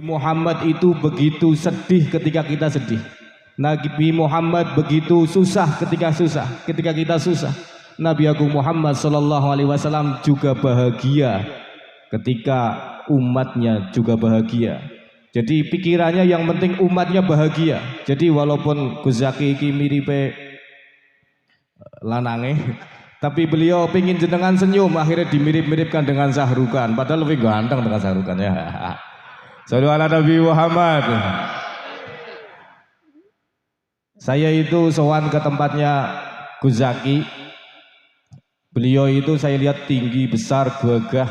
Muhammad itu begitu sedih ketika kita sedih. Nabi Muhammad begitu susah ketika susah, ketika kita susah. Nabi Agung Muhammad Sallallahu Alaihi Wasallam juga bahagia ketika umatnya juga bahagia. Jadi pikirannya yang penting umatnya bahagia. Jadi walaupun Gus Zaki iki miripe lanange, tapi beliau pingin jenengan senyum, akhirnya dimirip-miripkan dengan Sahrukan. Padahal lebih ganteng dengan Sahrukan ya. Sallu ala Nabi Muhammad. Saya itu sowan ke tempatnya Gus Zaki. Beliau itu saya lihat tinggi, besar, gagah.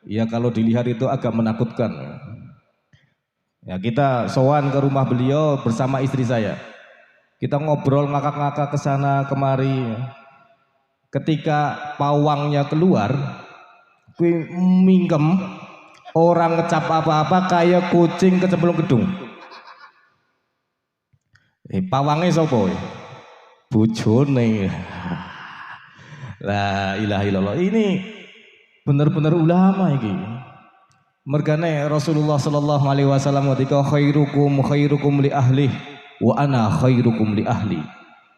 Ya kalau dilihat itu agak menakutkan. Ya kita sowan ke rumah beliau bersama istri saya. Kita ngobrol ngakak-ngakak ke sana kemari. Ketika pawangnya keluar, kuwi mingkem, orang ngecap apa-apa kayak kucing kecemplung gedung. Pawangnya sapa? Bojone. La ilaha illallah. Ini benar-benar ulama iki. Mergane Rasulullah sallallahu alaihi wasallam ketika khairukum li ahli wa ana khairukum li ahli.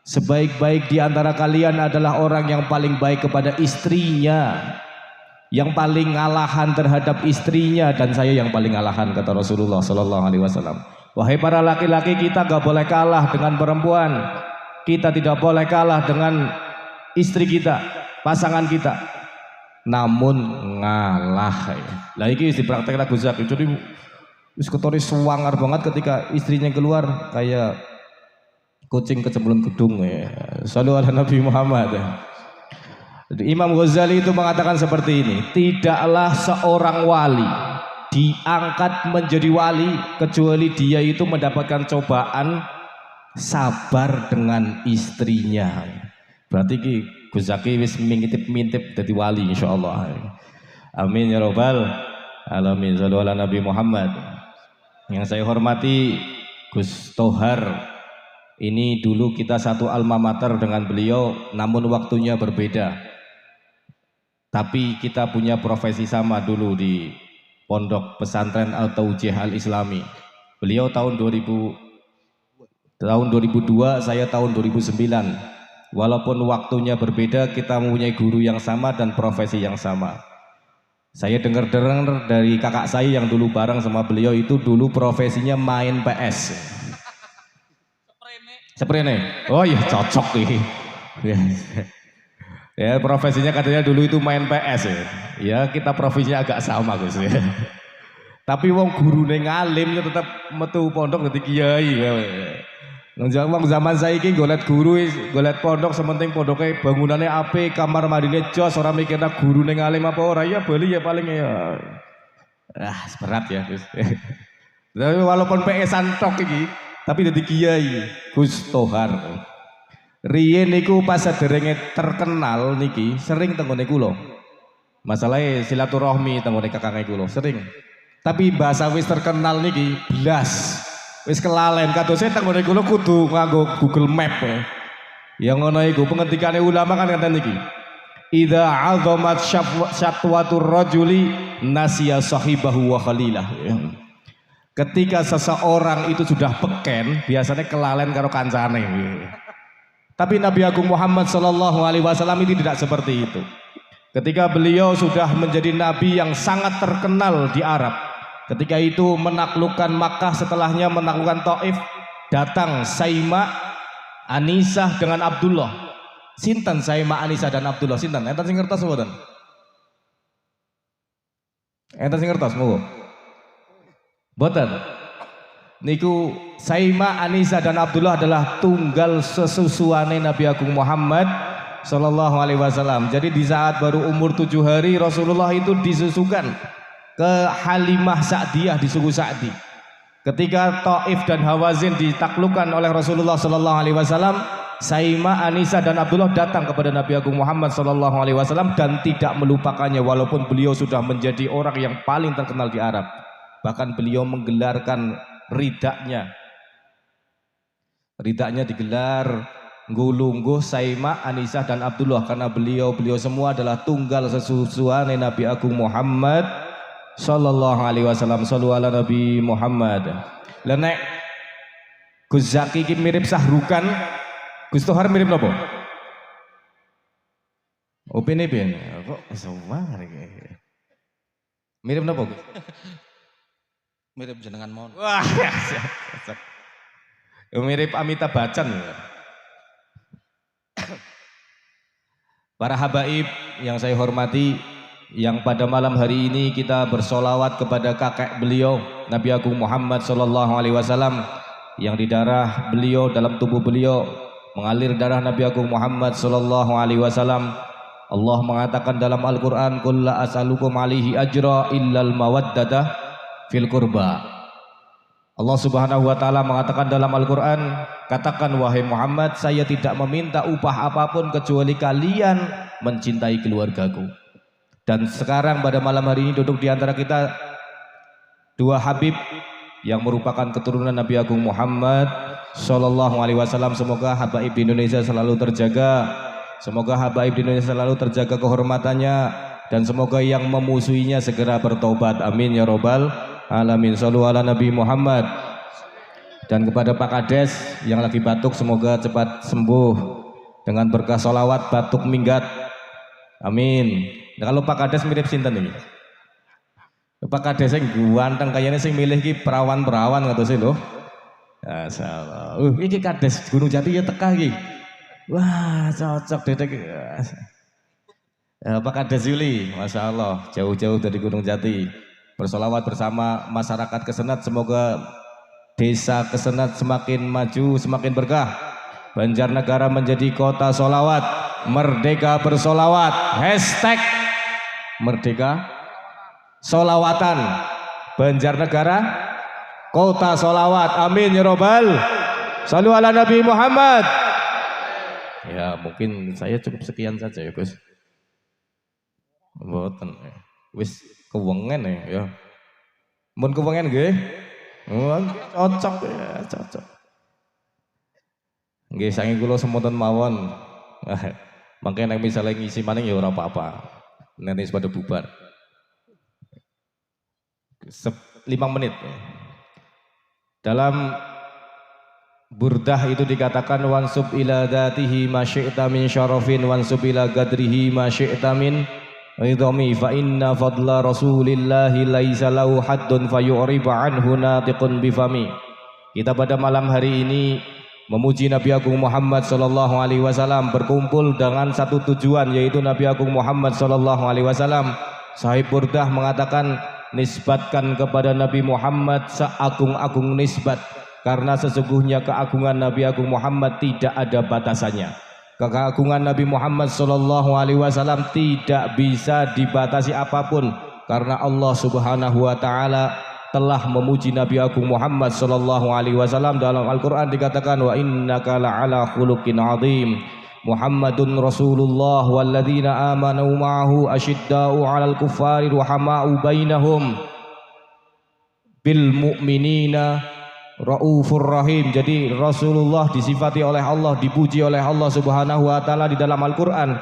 Sebaik-baik di antara kalian adalah orang yang paling baik kepada istrinya, yang paling ngalahan terhadap istrinya, dan saya yang paling ngalahan, kata Rasulullah sallallahu alaihi wasallam. Wahai para laki-laki, kita gak boleh kalah dengan perempuan. Kita tidak boleh kalah dengan istri kita, pasangan kita. Namun ngalah. Lah iki wis dipraktekna Gus Zaki. Jadi wis ketone suwangar banget ketika istrinya keluar kayak kucing kecemplung gedung ya. Sallu ala Nabi Muhammad. Imam Ghazali itu mengatakan seperti ini, tidaklah seorang wali diangkat menjadi wali kecuali dia itu mendapatkan cobaan sabar dengan istrinya. Berarti ki Gus Zaki wis mintip-mintip jadi wali insyaallah. Amin ya rabbal alamin. Sallu ala Nabi Muhammad. Yang saya hormati Gus Tohar, ini dulu kita satu alma mater dengan beliau, namun waktunya berbeda. Tapi kita punya profesi sama dulu di Pondok Pesantren Al-Taujih Al-Islami. Beliau tahun 2002, saya tahun 2009. Walaupun waktunya berbeda, kita mempunyai guru yang sama dan profesi yang sama. Saya dengar-dengar dari kakak saya yang dulu bareng sama beliau itu dulu profesinya main PS. Seprene. Oh iya cocok nih. Ya profesinya katanya dulu itu main PS ya. Ya kita profesinya agak sama Gus ya. Tapi wong gurune ngalim ya tetap metu pondok dadi kiai. Wong zaman saiki golet guru, golet pondok sementing pondoknya bangunannya apik, kamar mandine jos, ora mikirna gurune ngalim apa ora ya bali ya paling ya. Berat ya Gus. Tapi walaupun PS-an tok iki, tapi dadi kiai Gus Tohar. Riyen niku pas sederenge terkenal niki sering tenggone kula. Masalahnya silaturahmi tenggone kakange kula sering. Tapi bahasa wis terkenal niki blas. Wis kelalen kadose tenggone kula kudu nganggo Google Map ya. Yang ngono iku pengendikane ulama kan ngeten niki. Idza 'azamat syatwatur rajuli nasiya sahibahu wa khalilah. Ketika seseorang itu sudah beken, biasanya kelalen karo kancane. Tapi Nabi Agung Muhammad Sallallahu Alaihi Wasallam ini tidak seperti itu. Ketika beliau sudah menjadi nabi yang sangat terkenal di Arab, ketika itu menaklukkan Makkah, setelahnya menaklukkan Taif, datang Saima, Anisah dengan Abdullah. Sinten Saima, Anisah dan Abdullah? Sinten? Enten sing ngertos mboten? Enten sing ngertos monggo? Mboten. Niku Saima, Anisah dan Abdullah adalah tunggal sesusuane Nabi Agung Muhammad Sallallahu Alaihi Wasallam. Jadi di saat baru umur 7 hari Rasulullah itu disusukan ke Halimah Sa'diyah di suku Sa'di. Ketika Taif dan Hawazin ditaklukkan oleh Rasulullah Sallallahu Alaihi Wasallam, Saima, Anisah dan Abdullah datang kepada Nabi Agung Muhammad Sallallahu Alaihi Wasallam dan tidak melupakannya walaupun beliau sudah menjadi orang yang paling terkenal di Arab. Bahkan beliau menggelarkan ridaknya digelar nggulungguh Saima, Anisah dan Abdullah karena beliau semua adalah tunggal sesusuane Nabi Agung Muhammad sallallahu alaihi wasallam. Shallu ala Nabi Muhammad. Lah nek Gus Zaki iki mirip Sahrukan, Gus Tohar mirip napa? Opini piye? Kok semar iki. Mirip napa, Gus? Mirip jenengan mon. Wah, cocok. Mirip Amitabh Bachchan. Para habaib yang saya hormati, yang pada malam hari ini kita bersolawat kepada kakek beliau Nabi Agung Muhammad sallallahu alaihi wasallam, yang di darah beliau, dalam tubuh beliau mengalir darah Nabi Agung Muhammad sallallahu alaihi wasallam. Allah mengatakan dalam Al-Qur'an, qul la as'alukum alaihi ajra illal mawaddata fil qurba. Allah Subhanahu wa taala mengatakan dalam Al-Qur'an, katakan wahai Muhammad, saya tidak meminta upah apapun kecuali kalian mencintai keluargaku. Dan sekarang pada malam hari ini duduk di antara kita dua habib yang merupakan keturunan Nabi Agung Muhammad sallallahu alaihi wasallam. Semoga habaib di Indonesia selalu terjaga. Semoga habaib di Indonesia selalu terjaga kehormatannya, dan semoga yang memusuhinya segera bertobat. Amin ya robbal alamin. Shallu ala Nabi Muhammad. Dan kepada Pak Kades yang lagi batuk, semoga cepat sembuh dengan berkah sholawat batuk minggat. Amin. Nah, kalau Pak Kades mirip sinten ini? Pak Kades yang ganteng kayaknya sing milih ki perawan-perawan kata sih loh. Masyaallah. Iki Kades Gunung Jati ya teka iki. Wah, cocok dedek. Pak Kades Yuli, Masya Allah, jauh-jauh dari Gunung Jati. Bersolawat bersama masyarakat Kesenat, semoga desa Kesenat semakin maju, semakin berkah. Banjarnegara menjadi kota solawat, merdeka bersolawat, hashtag merdeka solawatan, Banjarnegara kota solawat. Amin ya robbal. Shallu ala Nabi Muhammad. Ya mungkin saya cukup sekian saja ya Gus. Mboten wis kewengen ya. Mun kewengen nggih. Cocok ya, cocok. Nggih saking kula semonten mawon. Mangke nek misale ngisi maning ya ora apa-apa. Nek wis pada bubar. 5 menit. Dalam Burdah itu dikatakan wansub ila dzatihi ma syi'ta min syarafin wansub ila qadrihi ma syi'ta min ridhami fa inna fadla rasulillahi laisa lahu haddun fayu'ribu anhu natiqun bifami. Kita pada malam hari ini memuji Nabi Agung Muhammad sallallahu alaihi wasallam, berkumpul dengan satu tujuan, yaitu Nabi Agung Muhammad sallallahu alaihi wasallam. Sahib Burdah mengatakan, nisbatkan kepada Nabi Muhammad seagung-agung nisbat, karena sesungguhnya keagungan Nabi Agung Muhammad tidak ada batasannya. Keagungan Nabi Muhammad sallallahu alaihi wasallam tidak bisa dibatasi apapun, karena Allah Subhanahu wa taala telah memuji Nabi Agung Muhammad sallallahu alaihi wasallam. Dalam Al-Qur'an dikatakan wa innaka la'ala khuluqin 'adzim. Muhammadun Rasulullah walladzina amanu ma'ahu asyidda'u 'alal kuffari ruhama'u bainahum bil mu'minina Raufur Rahim. Jadi Rasulullah disifati oleh Allah, dipuji oleh Allah Subhanahu wa taala di dalam Al-Qur'an.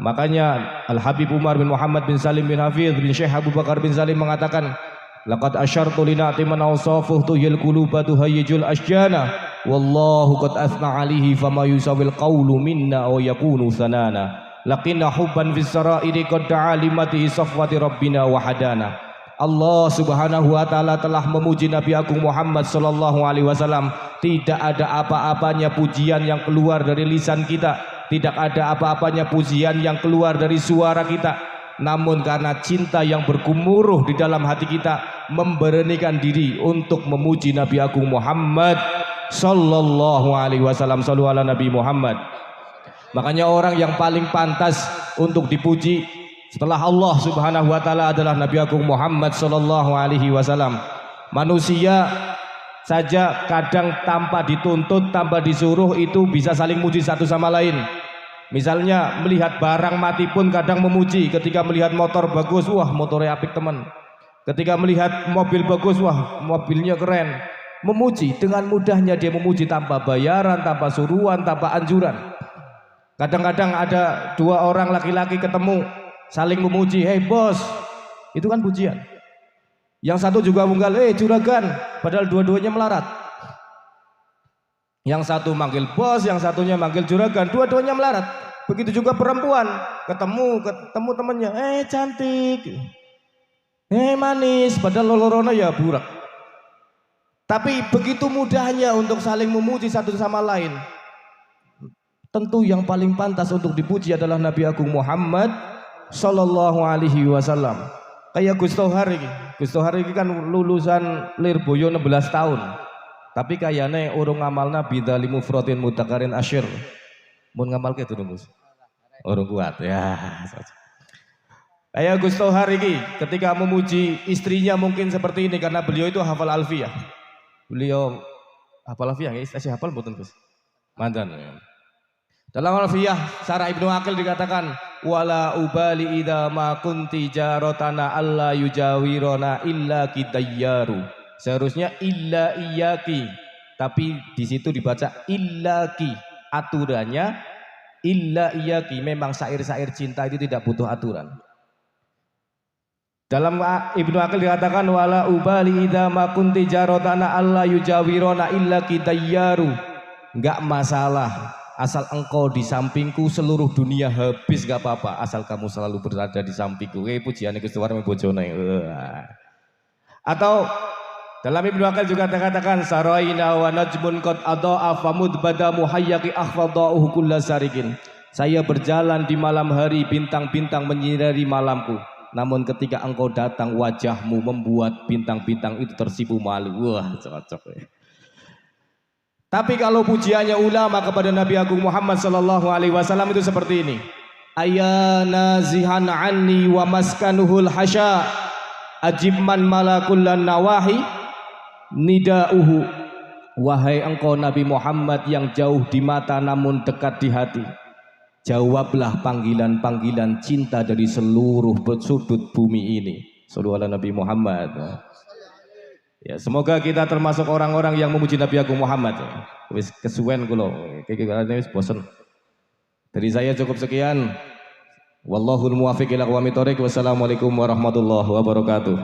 Makanya Al-Habib Umar bin Muhammad bin Salim bin Hafidh bin Syekh Abu Bakar bin Salim mengatakan, laqad asyartu lina'ti man awsafuhu tuhil quluba tuhayyijul asjana wallahu qad athna 'alaihi fama yusawil qawlu minna aw yakunu sanana laqina hubban fis sara'iri qad ta'alimati safwati rabbina wa hadana. Allah Subhanahu wa taala telah memuji Nabi Agung Muhammad sallallahu alaihi wasallam. Tidak ada apa-apanya pujian yang keluar dari lisan kita, tidak ada apa-apanya pujian yang keluar dari suara kita, namun karena cinta yang bergemuruh di dalam hati kita memberanikan diri untuk memuji Nabi Agung Muhammad sallallahu alaihi wasallam. Shallu ala Nabi Muhammad. Makanya orang yang paling pantas untuk dipuji setelah Allah Subhanahu wa taala adalah Nabi Agung Muhammad sallallahu alaihi wasallam. Manusia saja kadang tanpa dituntut, tanpa disuruh itu bisa saling muji satu sama lain. Misalnya melihat barang mati pun kadang memuji. Ketika melihat motor bagus, wah motornya apik teman. Ketika melihat mobil bagus, wah mobilnya keren. Memuji, dengan mudahnya dia memuji tanpa bayaran, tanpa suruhan, tanpa anjuran. Kadang-kadang ada dua orang laki-laki ketemu, saling memuji, hei bos, itu kan pujian. Yang satu juga munggal, juragan, padahal dua-duanya melarat. Yang satu manggil bos, yang satunya manggil juragan, dua-duanya melarat. Begitu juga perempuan, ketemu temannya, cantik, manis, padahal lolorona ya burak. Tapi begitu mudahnya untuk saling memuji satu sama lain. Tentu yang paling pantas untuk dipuji adalah Nabi Agung Muhammad Sallallahu Alaihi Wasallam. Kayak Gus Tohar ini kan lulusan Lirboyo 16 tahun. Tapi kayaknya urung ngamalna bidali mufrodin mutakarin asyir. Mun ngamal ke turun Gus. Urung kuat ya. Kayak Gus Tohar ini ketika memuji istrinya mungkin seperti ini karena beliau itu hafal alfiyah. Beliau hafal alfiyah, istri hafal mboten Gus. Mantan. Dalam alfiyah Syarah Ibnu Aqil dikatakan wala ubali idza ma kunti jaratana alla yujawirona illa kitayyaru. Seharusnya illa iyaki, tapi di situ dibaca illaki. Aturannya illa iyaki. Memang syair-syair cinta itu tidak butuh aturan. Dalam Ibnu Aqil dikatakan wala ubali idza ma kunti jaratana alla yujawirona illa kitayyaru. Enggak masalah asal engkau di sampingku, seluruh dunia habis gak apa-apa asal kamu selalu berada di sampingku. Pujian Gusti Warmi bojone. Atau dalam Ibnu Aqil juga dikatakan saraina wa najmun qad adaa famud bada muhayyaqi akhfadahu kullasarikin. Saya berjalan di malam hari, bintang-bintang menyinari malamku. Namun ketika engkau datang, wajahmu membuat bintang-bintang itu tersipu malu. Wah, cocok ya. Tapi kalau pujiannya ulama kepada Nabi Agung Muhammad Sallallahu Alaihi Wasallam itu seperti ini. Ayana zihan anni wa maskanuhul hasya ajibman malakullan nawahi nidauhu. Wahai engkau Nabi Muhammad yang jauh di mata namun dekat di hati, jawablah panggilan-panggilan cinta dari seluruh sudut bumi ini. Sallallahu alaihi Nabi Muhammad. Ya, semoga kita termasuk orang-orang yang memuji Nabi Agung Muhammad. Wis kesuwen kula, wis bosen. Dari saya cukup sekian. Wallahul muwaffiq ila aqwamit thoriq. Wassalamualaikum warahmatullahi wabarakatuh.